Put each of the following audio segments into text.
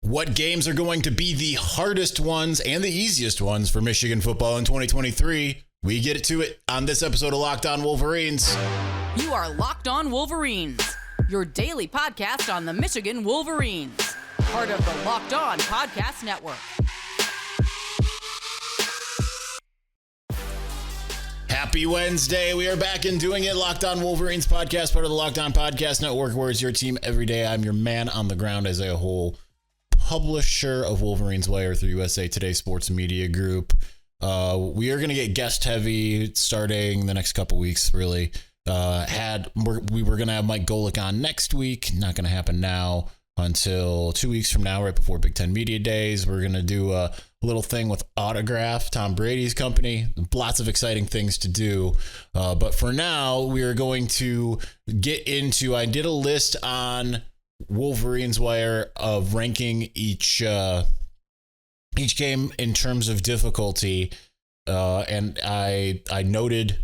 What games are going to be the hardest ones and the easiest ones for Michigan football in 2023? We get to it on this episode of Locked On Wolverines. You are Locked On Wolverines, your daily podcast on the Michigan Wolverines, part of the Locked On Podcast Network. Happy Wednesday. We are back and doing it. Locked On Wolverines podcast, part of the Locked On Podcast Network, where it's your team every day. I'm your man on the ground as a whole publisher of Wolverines Wire through USA Today Sports Media Group. We are going to get guest heavy starting the next couple weeks, really. We were going to have Mike Golick on next week. Not going to happen now until 2 weeks from now, right before Big Ten Media Days. We're going to do a little thing with Autograph, Tom Brady's company. Lots of exciting things to do. But for now, we are going to get into, I did a list on Wolverines Wire of ranking each game in terms of difficulty. And I noted,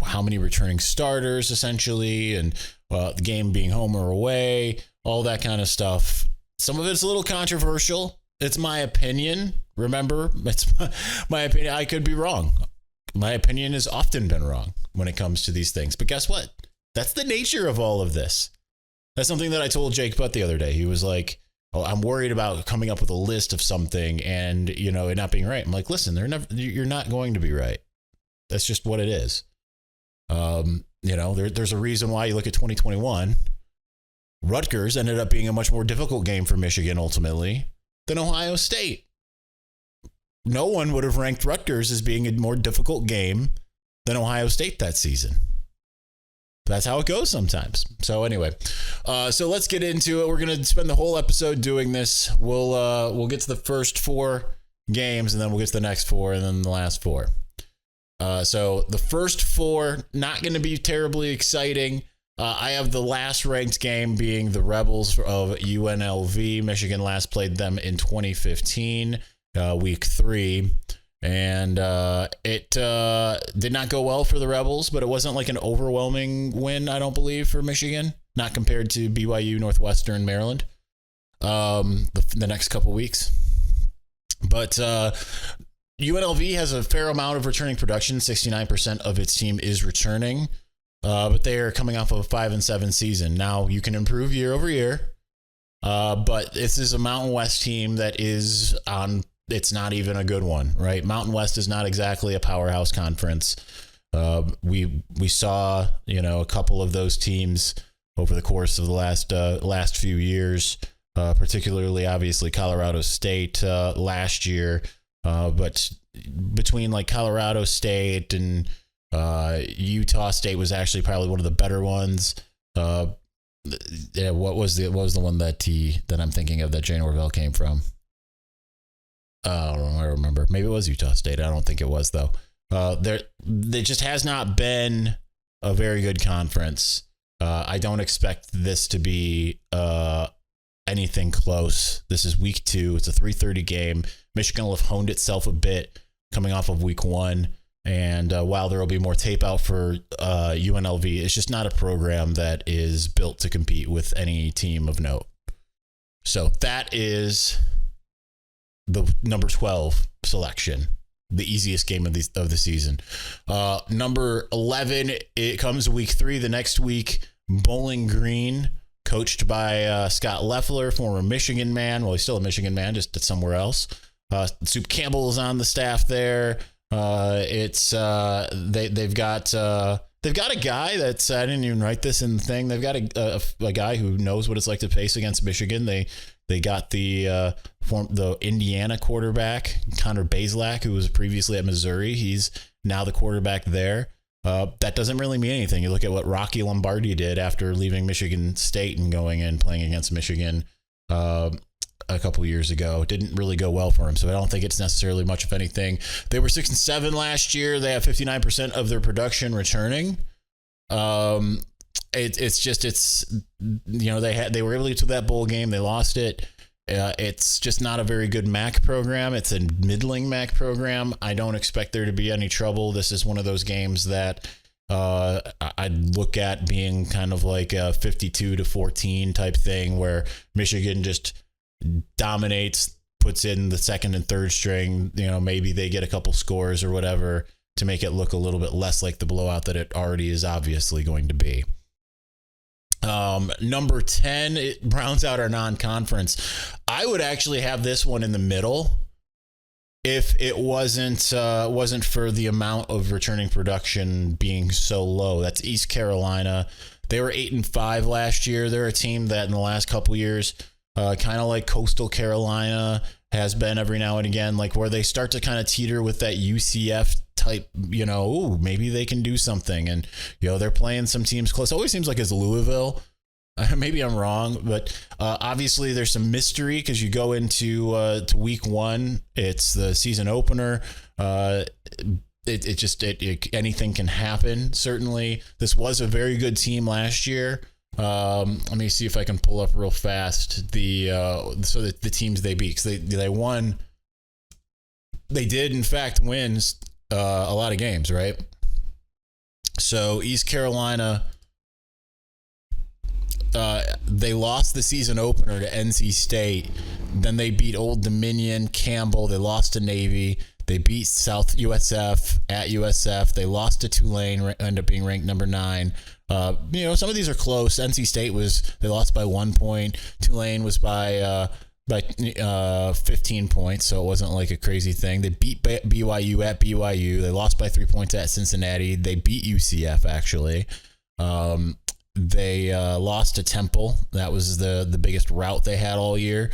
how many returning starters essentially, and the game being home or away, all that kind of stuff. Some of it's a little controversial. It's my opinion. Remember, it's my opinion. I could be wrong. My opinion has often been wrong when it comes to these things. But guess what? That's the nature of all of this. That's something that I told Jake Butt the other day. He was like, "Oh, I'm worried about coming up with a list of something and, it not being right." I'm like, "Listen, you're not going to be right. That's just what it is." There's a reason why you look at 2021. Rutgers ended up being a much more difficult game for Michigan ultimately than Ohio State. No one would have ranked Rutgers as being a more difficult game than Ohio State that season. That's how it goes sometimes. So anyway, so let's get into it. We're going to spend the whole episode doing this. We'll get to the first four games, and then we'll get to the next four, and then the last four. So the first four, not going to be terribly exciting. I have the last ranked game being the Rebels of UNLV. Michigan last played them in 2015, week 3. And it did not go well for the Rebels, but it wasn't like an overwhelming win, I don't believe, for Michigan, not compared to BYU, Northwestern, Maryland, the next couple weeks. But UNLV has a fair amount of returning production. 69% of its team is returning, but they are coming off of a 5-7 season. Now, you can improve year over year, but this is a Mountain West team that is on. It's not even a good one, right? Mountain West is not exactly a powerhouse conference. We saw, a couple of those teams over the course of the last few years, particularly obviously Colorado State last year. But between like Colorado State and Utah State was actually probably one of the better ones. What was the one that I'm thinking of that Jay Norvell came from? I don't remember. Maybe it was Utah State. I don't think it was, though. There just has not been a very good conference. I don't expect this to be anything close. This is week 2. It's a 3:30 game. Michigan will have honed itself a bit coming off of week 1. And while there will be more tape out for UNLV, it's just not a program that is built to compete with any team of note. So that is the number 12 selection, the easiest game of the season. Number 11, it comes week 3. The next week, Bowling Green, coached by Scott Loeffler, former Michigan man. Well, he's still a Michigan man, just somewhere else. Soup Campbell is on the staff there. They've got a guy that's, I didn't even write this in the thing. They've got a guy who knows what it's like to face against Michigan. They got the Indiana quarterback, Connor Bazelak, who was previously at Missouri. He's now the quarterback there. That doesn't really mean anything. You look at what Rocky Lombardi did after leaving Michigan State and going and playing against Michigan a couple years ago. It didn't really go well for him, so I don't think it's necessarily much of anything. They were 6-7 last year. They have 59% of their production returning. They were able to get to that bowl game. They lost it. It's just not a very good MAC program. It's a middling MAC program. I don't expect there to be any trouble. This is one of those games that I'd look at being kind of like a 52-14 type thing where Michigan just dominates, puts in the second and third string. Maybe they get a couple scores or whatever to make it look a little bit less like the blowout that it already is obviously going to be. Number 10, it rounds out our non-conference. I would actually have this one in the middle if it wasn't for the amount of returning production being so low. That's East Carolina. They were 8-5 last year. They're a team that in the last couple years, kind of like Coastal Carolina has been every now and again, like where they start to kind of teeter with that UCF type, maybe they can do something. And, they're playing some teams close. It always seems like it's Louisville. Maybe I'm wrong, but obviously there's some mystery because you go into to week 1. It's the season opener. Anything can happen. Certainly, this was a very good team last year. Let me see if I can pull up real fast the teams they beat. 'Cause they won. They did in fact win a lot of games, right? So East Carolina, they lost the season opener to NC State. Then they beat Old Dominion, Campbell. They lost to Navy. They beat South USF at USF. They lost to Tulane, ended up being ranked number 9. Some of these are close. NC State they lost by 1 point. Tulane was by 15 points, so it wasn't like a crazy thing. They beat BYU at BYU. They lost by 3 points at Cincinnati. They beat UCF actually. They lost to Temple. That was the biggest rout they had all year.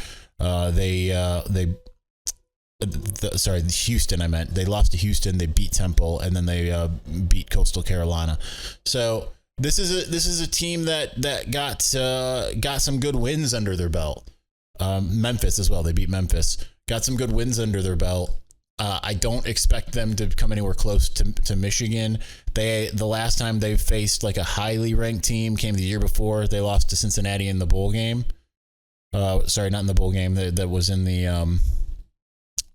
Houston. I meant they lost to Houston. They beat Temple, and then they beat Coastal Carolina. So this is a team that got some good wins under their belt. Memphis as well. They beat Memphis. Got some good wins under their belt. I don't expect them to come anywhere close to Michigan. The last time they faced like a highly ranked team came the year before. They lost to Cincinnati in the bowl game. Sorry, not in the bowl game. That was in the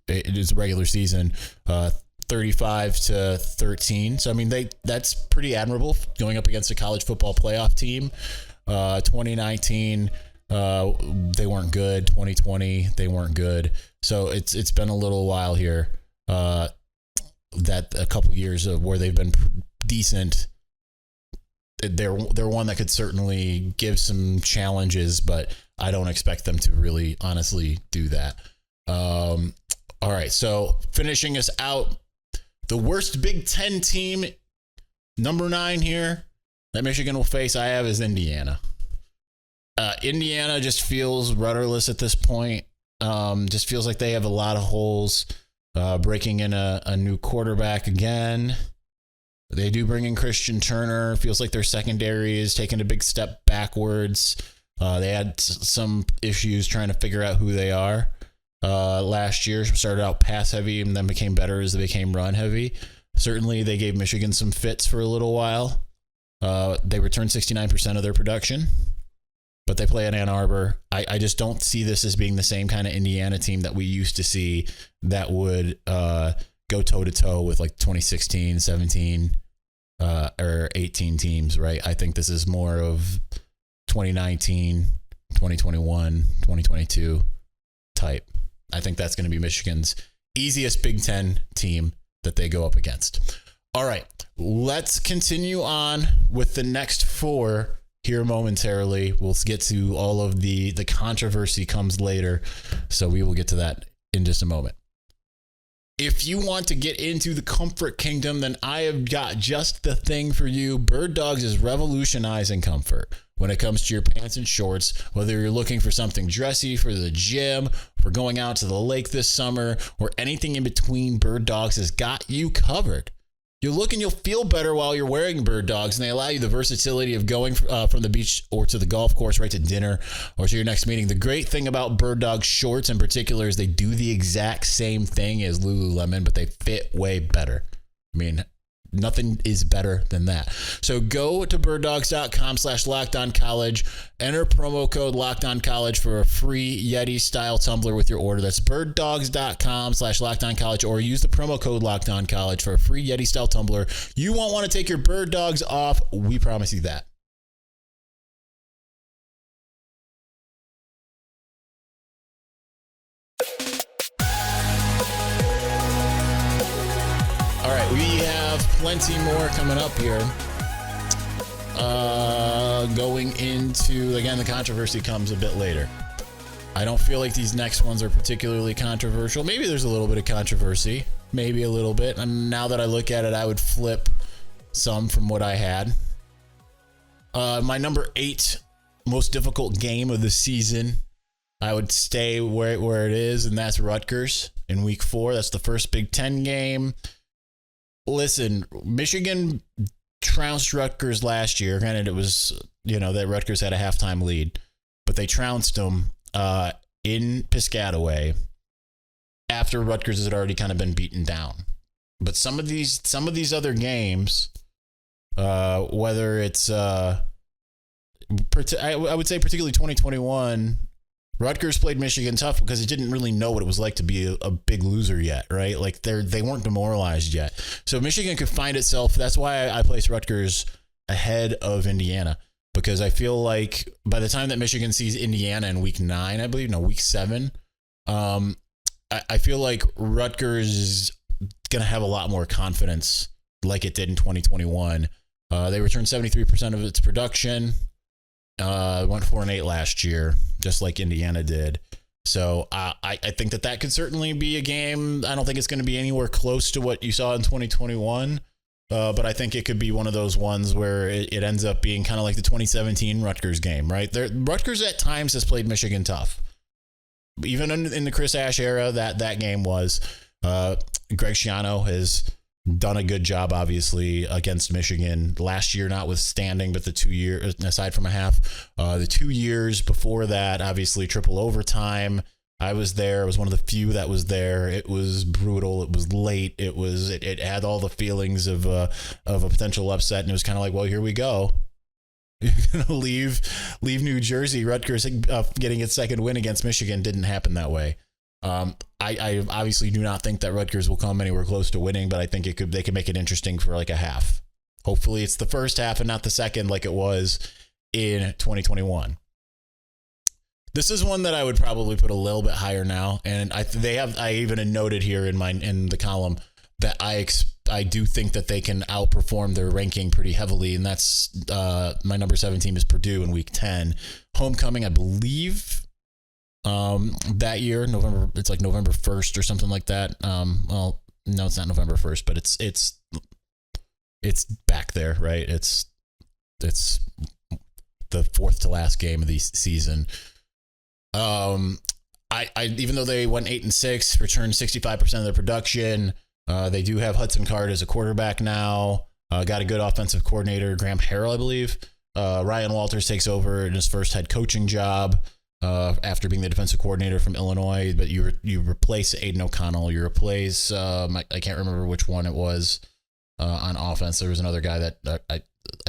it is regular season. 35-13. So I mean that's pretty admirable going up against a college football playoff team. 2019 they weren't good. 2020 they weren't good. So it's been a little while here. That a couple years of where they've been decent. They're one that could certainly give some challenges, but I don't expect them to really honestly do that. All right, so finishing us out, the worst Big Ten team, number 9 here, that Michigan will face, I have is Indiana. Indiana just feels rudderless at this point. Just feels like they have a lot of holes. Breaking in a new quarterback again. They do bring in Christian Turner. Feels like their secondary is taking a big step backwards. They had some issues trying to figure out who they are. Last year started out pass heavy and then became better as they became run heavy. Certainly they gave Michigan some fits for a little while. They returned 69% of their production, but they play at Ann Arbor. I just don't see this as being the same kind of Indiana team that we used to see that would go toe-to-toe with like 2016, 17, or 18 teams, right? I think this is more of 2019, 2021, 2022 type. I think that's going to be Michigan's easiest Big Ten team that they go up against. All right, let's continue on with the next 4 here momentarily. We'll get to all of the controversy comes later, so we will get to that in just a moment. If you want to get into the comfort kingdom, then I have got just the thing for you. Bird Dogs is revolutionizing comfort when it comes to your pants and shorts, whether you're looking for something dressy for the gym, for going out to the lake this summer, or anything in between. Bird Dogs has got you covered. You'll look and you'll feel better while you're wearing Bird Dogs, and they allow you the versatility of going from the beach or to the golf course, right to dinner or to your next meeting. The great thing about Bird Dogs shorts in particular is they do the exact same thing as Lululemon, but they fit way better. I mean, nothing is better than that. So go to birddogs.com/lockedoncollege, enter promo code lockedoncollege for a free Yeti style tumbler with your order. That's birddogs.com/lockedoncollege, or use the promo code lockedoncollege for a free Yeti style tumbler. You won't want to take your Bird Dogs off. We promise you that. We have plenty more coming up here. Going into, again, the controversy comes a bit later. I don't feel like these next ones are particularly controversial. Maybe there's a little bit of controversy. Maybe a little bit. And now that I look at it, I would flip some from what I had. My number 8 most difficult game of the season, I would stay where it is, and that's Rutgers in week 4. That's the first Big Ten game. Listen, Michigan trounced Rutgers last year. Granted, it was, that Rutgers had a halftime lead, but they trounced them in Piscataway after Rutgers had already kind of been beaten down. But some of these other games, whether it's I would say particularly 2021, Rutgers played Michigan tough because it didn't really know what it was like to be a big loser yet, right? Like they weren't demoralized yet. So Michigan could find itself. That's why I place Rutgers ahead of Indiana, because I feel like by the time that Michigan sees Indiana in week 9, I believe, week 7, I feel like Rutgers is going to have a lot more confidence like it did in 2021. They returned 73% of its production. Went 4-8 last year, just like Indiana did. So I think that could certainly be a game. I don't think it's going to be anywhere close to what you saw in 2021. But I think it could be one of those ones where it ends up being kind of like the 2017 Rutgers game, right? Rutgers at times has played Michigan tough. Even in the Chris Ash era, that game was. Greg Schiano has done a good job, obviously, against Michigan last year, notwithstanding, but the 2 years, aside from a half, the 2 years before that, obviously triple overtime. I was there. I was one of the few that was there. It was brutal. It was late. It had all the feelings of a potential upset, and it was kind of like, well, here we go. You're gonna leave New Jersey. Rutgers getting its second win against Michigan didn't happen that way. I obviously do not think that Rutgers will come anywhere close to winning, but I think they could make it interesting for like a half. Hopefully it's the first half and not the second like it was in 2021. This is one that I would probably put a little bit higher now, and I even noted here in the column that I do think that they can outperform their ranking pretty heavily, and that's my number 7 team is Purdue in week 10. Homecoming, I believe, that year, November. It's like November 1st or something like that. Well, no, it's not November 1st, but it's back there, right? It's the 4th to last game of the season. I even though they went 8-6, returned 65% of their production. They do have Hudson Card as a quarterback now. Got a good offensive coordinator, Graham Harrell, I believe. Ryan Walters takes over in his first head coaching job after being the defensive coordinator from Illinois. But you replace Aiden O'Connell. You replace I can't remember which one it was on offense. There was another guy that I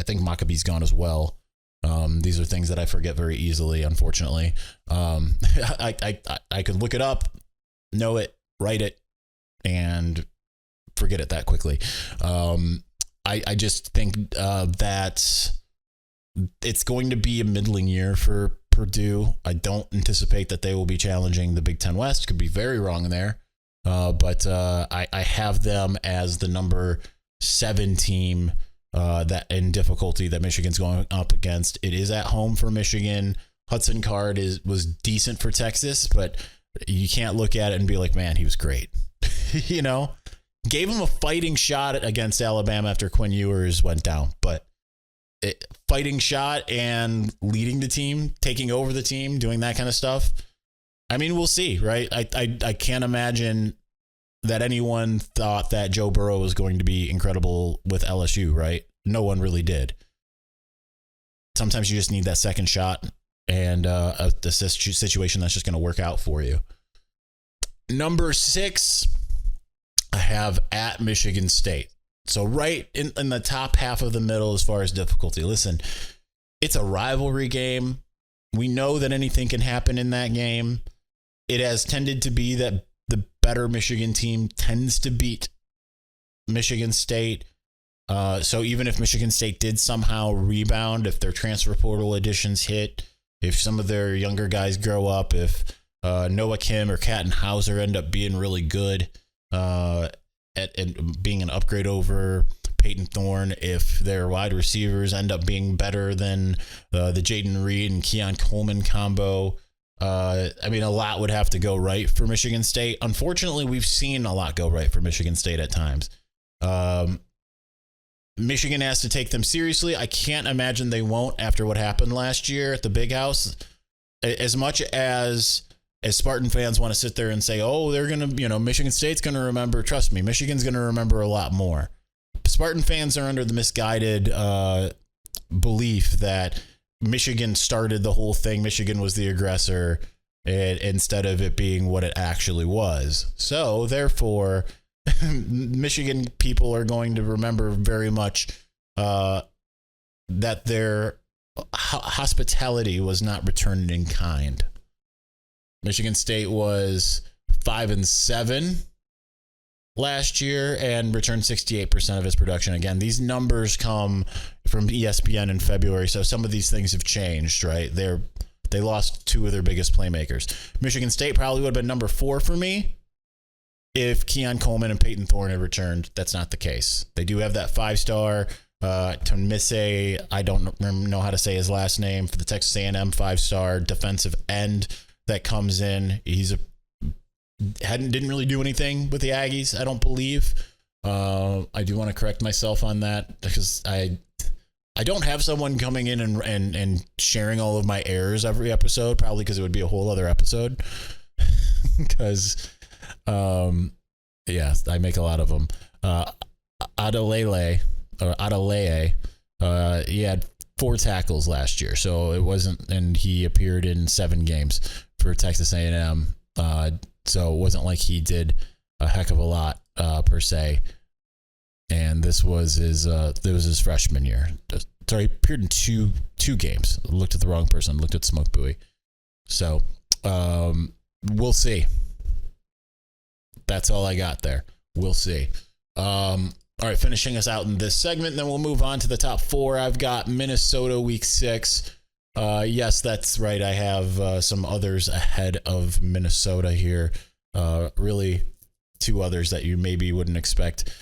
think Maccabee's gone as well. These are things that I forget very easily, unfortunately. I could look it up, know it, write it, and forget it that quickly. I just think that it's going to be a middling year for Purdue. I don't anticipate that they will be challenging the Big Ten West. Could be very wrong there. But I have them as the number 7 team that in difficulty that Michigan's going up against. It is at home for Michigan. Hudson Card was decent for Texas, but you can't look at it and be like, man, he was great. Gave him a fighting shot against Alabama after Quinn Ewers went down, but fighting shot and leading the team, taking over the team, doing that kind of stuff. I mean, we'll see, right? I can't imagine that anyone thought that Joe Burrow was going to be incredible with LSU, right? No one really did. Sometimes you just need that second shot and a situation that's just going to work out for you. Number 6, I have at Michigan State. So right in the top half of the middle as far as difficulty. Listen, it's a rivalry game. We know that anything can happen in that game. It has tended to be that the better Michigan team tends to beat Michigan State. So even if Michigan State did somehow rebound, if their transfer portal additions hit, if some of their younger guys grow up, if Noah Kim or Catton Hauser end up being really good at and being an upgrade over Peyton Thorne, if their wide receivers end up being better than the Jaden Reed and Keon Coleman combo, I mean, a lot would have to go right for Michigan State. Unfortunately, we've seen a lot go right for Michigan State at times. Michigan has to take them seriously. I can't imagine they won't after what happened last year at the Big House. As much as Spartan fans want to sit there and say, oh, they're going to, Michigan State's going to remember. Trust me, Michigan's going to remember a lot more. Spartan fans are under the misguided belief that Michigan started the whole thing. Michigan was the aggressor instead of it being what it actually was. So therefore, Michigan people are going to remember very much that their hospitality was not returned in kind. Michigan State was 5-7 last year and returned 68% of its production. Again, these numbers come from ESPN in February, so some of these things have changed, right? They lost two of their biggest playmakers. Michigan State probably would have been number 4 for me if Keon Coleman and Peyton Thorne had returned. That's not the case. They do have that 5-star Tonmise, I don't know how to say his last name, for the Texas A&M 5-star defensive end that comes in. Didn't really do anything with the Aggies, I don't believe. I do want to correct myself on that because I don't have someone coming in and sharing all of my errors every episode, probably because it would be a whole other episode. Because, I make a lot of them. Adelaye, he had 4 tackles last year, so it wasn't, and he appeared in 7 games for Texas A&M. So it wasn't like he did a heck of a lot per se. And this was his freshman year. Sorry, he appeared in two games. Looked at the wrong person. Looked at Smoke Buoy. So we'll see. That's all I got there. We'll see. All right, finishing us out in this segment, then we'll move on to the top 4. I've got Minnesota week 6. Yes, that's right. I have some others ahead of Minnesota here. Really 2 others that you maybe wouldn't expect.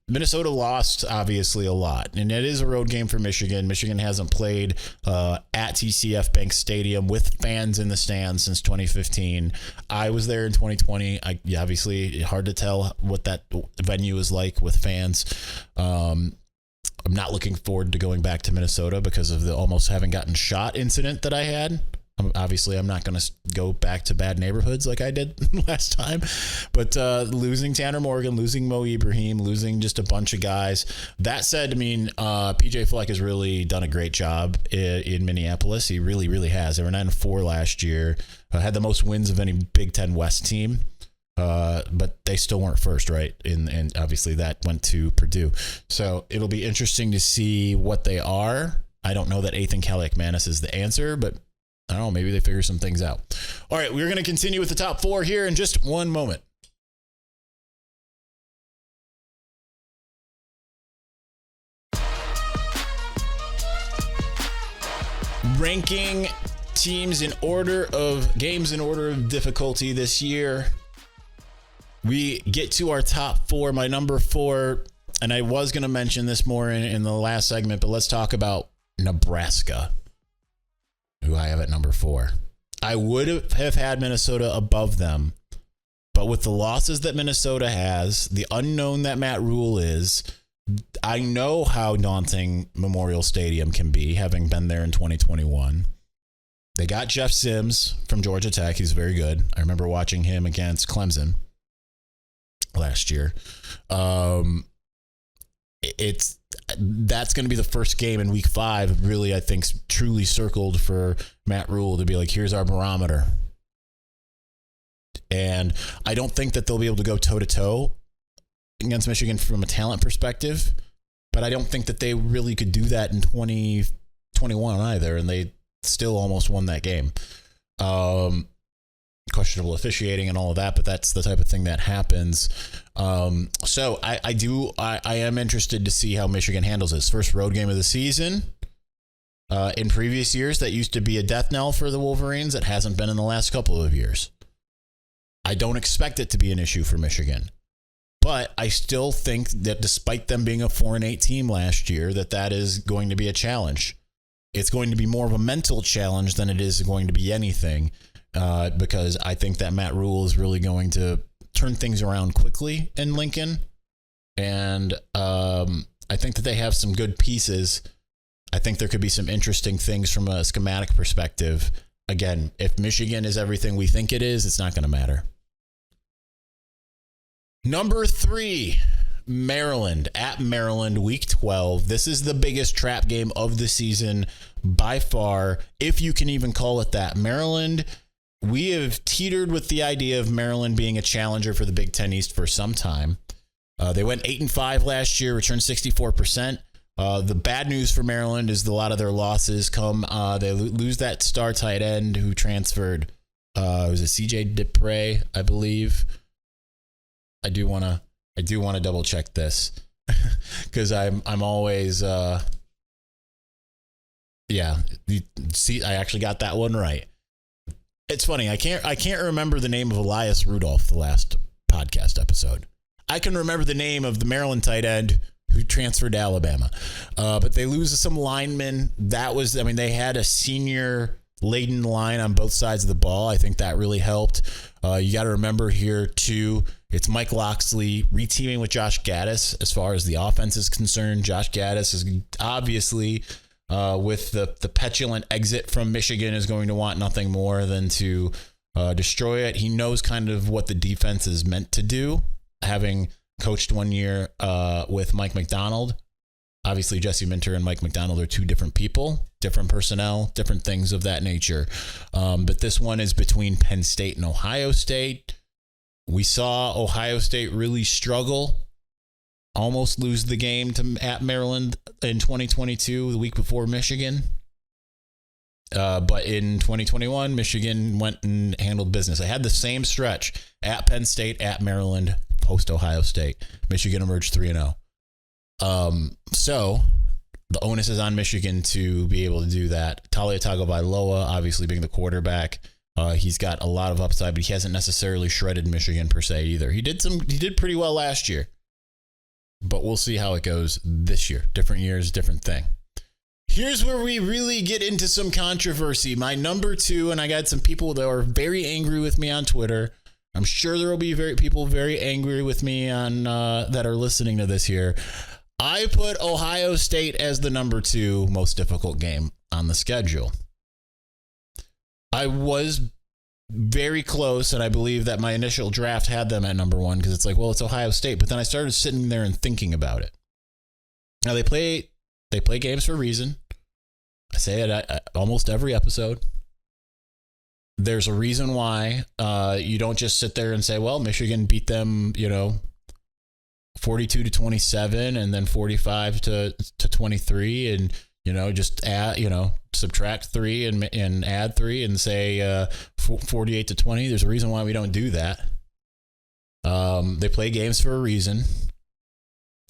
Minnesota lost, obviously, a lot, and it is a road game for Michigan. Michigan hasn't played at TCF Bank Stadium with fans in the stands since 2015. I was there in 2020. Obviously, hard to tell what that venue is like with fans. I'm not looking forward to going back to Minnesota because of the almost having gotten shot incident that I had. Obviously, I'm not going to go back to bad neighborhoods like I did last time. But losing Tanner Morgan, losing Mo Ibrahim, losing just a bunch of guys. That said, I mean, PJ Fleck has really done a great job in Minneapolis. He really, really has. They were 9-4 last year. Had the most wins of any Big Ten West team. But they still weren't first, right? And obviously that went to Purdue. So it'll be interesting to see what they are. I don't know that Ethan Kaliakmanis is the answer, but I don't know, maybe they figure some things out. All right, we're going to continue with the top 4 here in just one moment. Ranking teams in order of games in order of difficulty this year. We get to our top 4. My number 4, and I was going to mention this more in the last segment, but let's talk about Nebraska, who I have at number 4. I would have had Minnesota above them, but with the losses that Minnesota has, the unknown that Matt Rule is, I know how daunting Memorial Stadium can be, having been there in 2021. They got Jeff Sims from Georgia Tech. He's very good. I remember watching him against Clemson last year. That's going to be the first game in week 5, really, I think, truly circled for Matt Rule to be like, here's our barometer. And I don't think that they'll be able to go toe-to-toe against Michigan from a talent perspective, but I don't think that they really could do that in 2021 either, and they still almost won that game. Questionable officiating and all of that, but that's the type of thing that happens. So I am interested to see how Michigan handles this first road game of the season. In previous years, that used to be a death knell for the Wolverines. It hasn't been in the last couple of years. I don't expect it to be an issue for Michigan. But I still think that despite them being a 4-8 team last year, that is going to be a challenge. It's going to be more of a mental challenge than it is going to be anything, because I think that Matt Rule is really going to turn things around quickly in Lincoln. And I think that they have some good pieces. I think there could be some interesting things from a schematic perspective. Again, if Michigan is everything we think it is, it's not going to matter. Number 3, Maryland at Maryland, week 12. This is the biggest trap game of the season by far, if you can even call it that. Maryland, we have teetered with the idea of Maryland being a challenger for the Big Ten East for some time. They went 8-5 last year, returned 64%. The bad news for Maryland is a lot of their losses come. They lose that star tight end who transferred. It was a CJ Dupre, I believe. I do want to double check this because I'm always see, I actually got that one right. It's funny. I can't remember the name of Elias Rudolph the last podcast episode. I can remember the name of the Maryland tight end who transferred to Alabama. But they lose some linemen. They had a senior laden line on both sides of the ball. I think that really helped. You got to remember here too, it's Mike Locksley reteaming with Josh Gaddis as far as the offense is concerned. Josh Gaddis is obviously with the petulant exit from Michigan is going to want nothing more than to destroy it. He knows kind of what the defense is meant to do, having coached 1 year with Mike McDonald. Obviously, Jesse Minter and Mike McDonald are two different people, different personnel, different things of that nature. But this one is between Penn State and Ohio State. We saw Ohio State really struggle, almost lose the game at Maryland in 2022, the week before Michigan. But in 2021, Michigan went and handled business. I had the same stretch at Penn State, at Maryland, post Ohio State. Michigan emerged 3-0. So the onus is on Michigan to be able to do that. Talia Tagovailoa, obviously being the quarterback, he's got a lot of upside, but he hasn't necessarily shredded Michigan per se either. He did pretty well last year, but we'll see how it goes this year. Different years, different thing. Here's where we really get into some controversy. My number 2, and I got some people that are very angry with me on Twitter. I'm sure there will be people very angry with me on that are listening to this here. I put Ohio State as the number 2 most difficult game on the schedule. I was very close, and I believe that my initial draft had them at number 1 because it's like, well, it's Ohio State. But then I started sitting there and thinking about it. Now, they play games for a reason. I say it almost every episode. There's a reason why you don't just sit there and say, well, Michigan beat them, 42-27 and then 45-23 and, just add, subtract 3 and add 3 and say 48-20. There's a reason why we don't do that. They play games for a reason.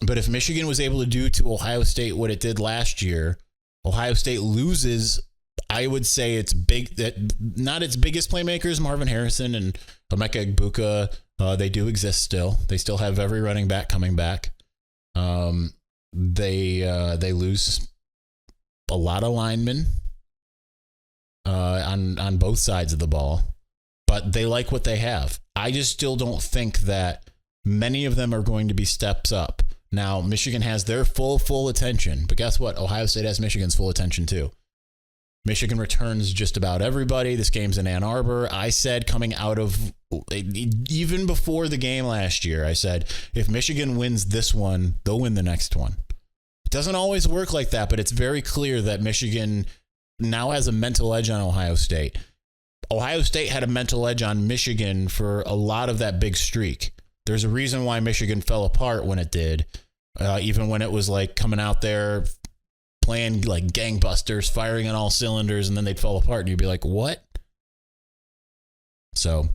But if Michigan was able to do to Ohio State what it did last year, Ohio State loses. I would say it's big that not its biggest playmakers, Marvin Harrison and Emeka Egbuka, they do exist still. They still have every running back coming back. They lose a lot of linemen on both sides of the ball, but they like what they have. I just still don't think that many of them are going to be steps up. Now, Michigan has their full attention, but guess what? Ohio State has Michigan's full attention too. Michigan returns just about everybody. This game's in Ann Arbor. I said coming out of, even before the game last year, I said, if Michigan wins this one, they'll win the next one. It doesn't always work like that, but it's very clear that Michigan now has a mental edge on Ohio State. Ohio State had a mental edge on Michigan for a lot of that big streak. There's a reason why Michigan fell apart when it did, even when it was like coming out there playing like gangbusters, firing on all cylinders, and then they'd fall apart and you'd be like, what? So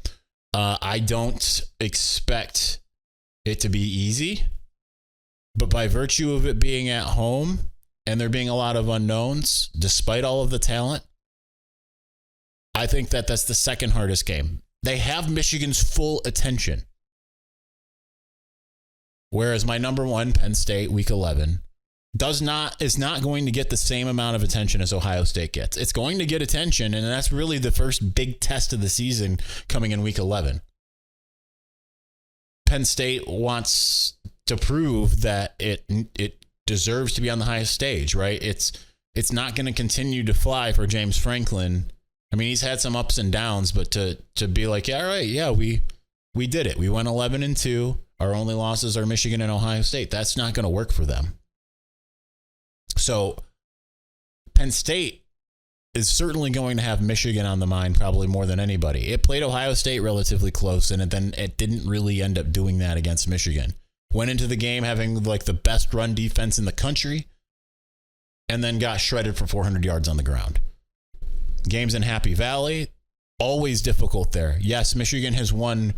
I don't expect it to be easy, but by virtue of it being at home and there being a lot of unknowns, despite all of the talent, I think that that's the second hardest game. They have Michigan's full attention. Whereas my number one, Penn State, week 11, is not going to get the same amount of attention as Ohio State gets. It's going to get attention, and that's really the first big test of the season coming in week 11. Penn State wants to prove that it deserves to be on the highest stage, right? It's not going to continue to fly for James Franklin. I mean, he's had some ups and downs, but to be like, yeah, all right, yeah, we did it. We went 11-2. Our only losses are Michigan and Ohio State. That's not going to work for them. So Penn State is certainly going to have Michigan on the mind probably more than anybody. It played Ohio State relatively close, and then it didn't really end up doing that against Michigan. Went into the game having like the best run defense in the country, and then got shredded for 400 yards on the ground. Games in Happy Valley, always difficult there. Yes, Michigan has won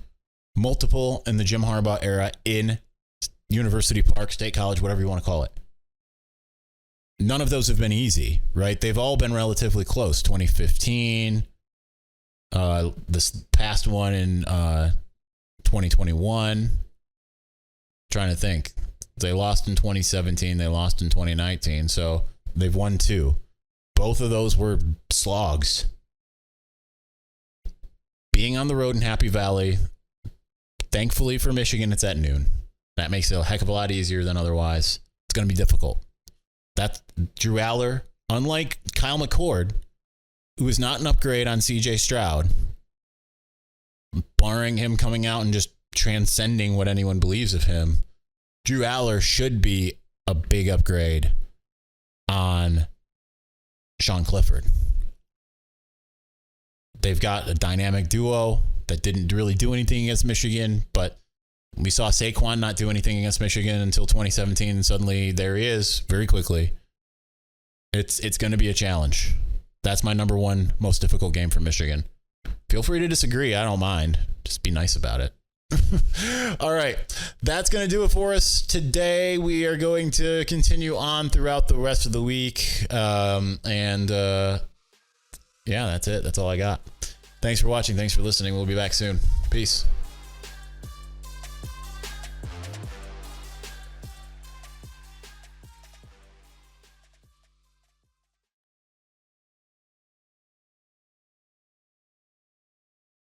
multiple in the Jim Harbaugh era in University Park, State College, whatever you want to call it. None of those have been easy, right? They've all been relatively close. 2015, this past one in 2021. Trying to think. They lost in 2017. They lost in 2019. So they've won 2. Both of those were slogs. Being on the road in Happy Valley, thankfully for Michigan, it's at noon. That makes it a heck of a lot easier than otherwise. It's going to be difficult. That's Drew Aller, unlike Kyle McCord, who is not an upgrade on CJ Stroud, barring him coming out and just transcending what anyone believes of him. Drew Aller should be a big upgrade on Sean Clifford. They've got a dynamic duo that didn't really do anything against Michigan, but we saw Saquon not do anything against Michigan until 2017, and suddenly there he is very quickly. It's going to be a challenge. That's my number one most difficult game for Michigan. Feel free to disagree. I don't mind. Just be nice about it. All right. That's going to do it for us today. We are going to continue on throughout the rest of the week. Yeah, that's it. That's all I got. Thanks for watching. Thanks for listening. We'll be back soon. Peace.